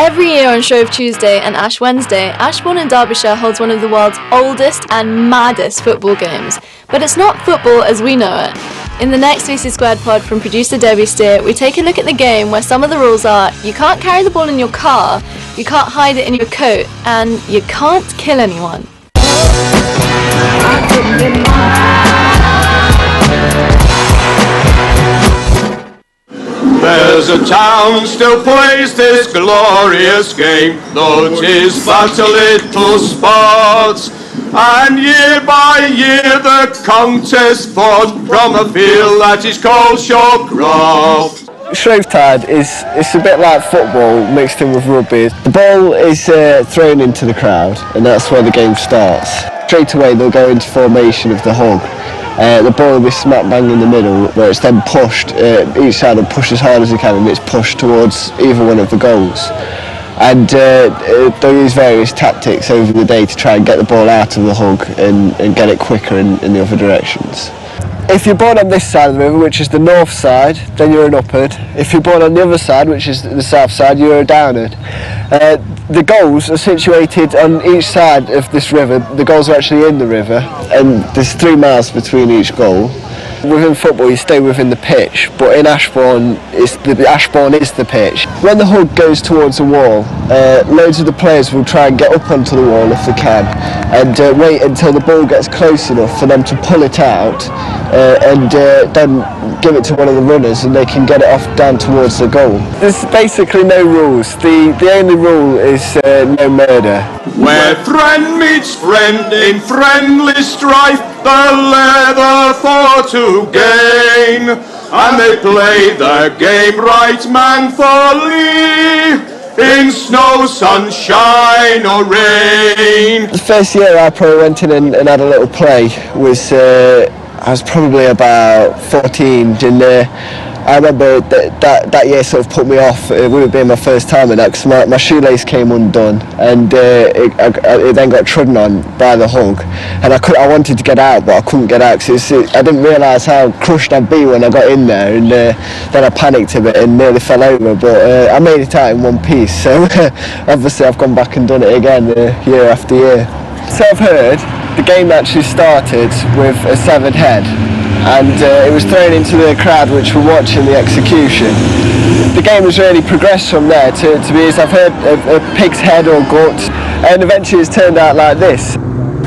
Every year on Shrove Tuesday and Ash Wednesday, Ashbourne in Derbyshire holds one of the world's oldest and maddest football games. But it's not football as we know it. In the next VC Squared pod from producer Debbie Steer, we take a look at the game where some of the rules are you can't carry the ball in your car, you can't hide it in your coat, and you can't kill anyone. There's a town still plays this glorious game, though 'tis but a little sport. And year by year the contest fought from a field that is called Shawcroft. Shrovetide it's a bit like football mixed in with rugby. The ball is thrown into the crowd, and that's where the game starts. Straight away they'll go into formation of the hug. The ball will be smack bang in the middle, where it's then pushed, each side will push as hard as they can, and it's pushed towards either one of the goals. And they'll use various tactics over the day to try and get the ball out of the hug and get it quicker in the other directions. If you're born on this side of the river, which is the north side, then you're an upward. If you're born on the other side, which is the south side, you're a downward. The goals are situated on each side of this river. The goals are actually in the river, and there's 3 miles between each goal. Within football you stay within the pitch, but in Ashbourne, Ashbourne is the pitch. When the hug goes towards a wall, loads of the players will try and get up onto the wall if they can, and wait until the ball gets close enough for them to pull it out, and then give it to one of the runners, and they can get it off down towards the goal. There's basically no rules. The only rule is no murder. Where friend meets friend in friendly strife, the leather for to gain, and they play the game right manfully, in snow, sunshine or rain. The first year I probably went in and had a little play was I was probably about 14, and I remember that year sort of put me off with it being my first time in that, because my shoelace came undone, and it then got trodden on by the hug, and I wanted to get out, but I couldn't get out because I didn't realise how crushed I'd be when I got in there, and then I panicked a bit and nearly fell over, but I made it out in one piece, so obviously I've gone back and done it again year after year. So I've heard the game actually started with a severed head, and it was thrown into the crowd which were watching the execution. The game has really progressed from there to be, as I've heard, a pig's head or gut, and eventually it's turned out like this.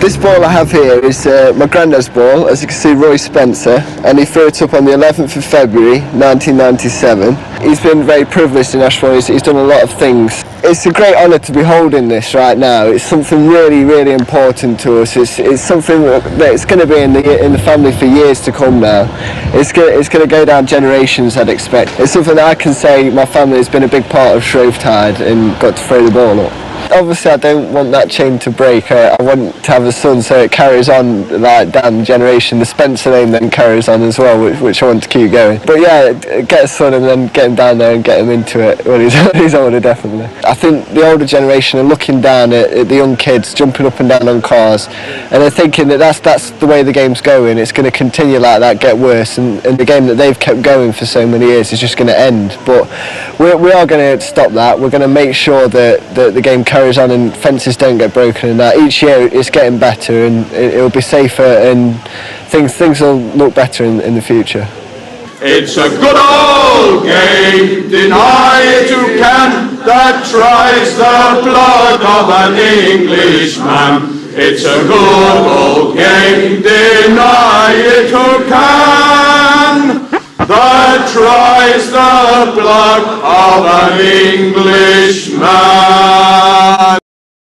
This ball I have here is my granddad's ball, as you can see, Roy Spencer, and he threw it up on the 11th of February 1997. He's been very privileged in Ashbourne, he's done a lot of things. It's a great honour to be holding this right now. It's something really, really important to us. It's something that's going to be in the family for years to come now. It's going to go down generations, I'd expect. It's something that I can say my family has been a big part of Shrovetide and got to throw the ball up. Obviously I don't want that chain to break. I want to have a son so it carries on like down the generation. The Spencer name then carries on as well, which I want to keep going. But yeah, get a son and then get him down there and get him into it when he's older, definitely. I think the older generation are looking down at the young kids jumping up and down on cars, and they're thinking that that's the way the game's going. It's going to continue like that, get worse, and the game that they've kept going for so many years is just going to end. But we are going to stop that. We're going to make sure that the game carries on and fences don't get broken, and that each year it's getting better, and it'll be safer, and things will look better in the future. It's a good old game, deny it who can, that tries the blood of an Englishman. It's a good old game, deny it who can, that tries the blood of an Englishman.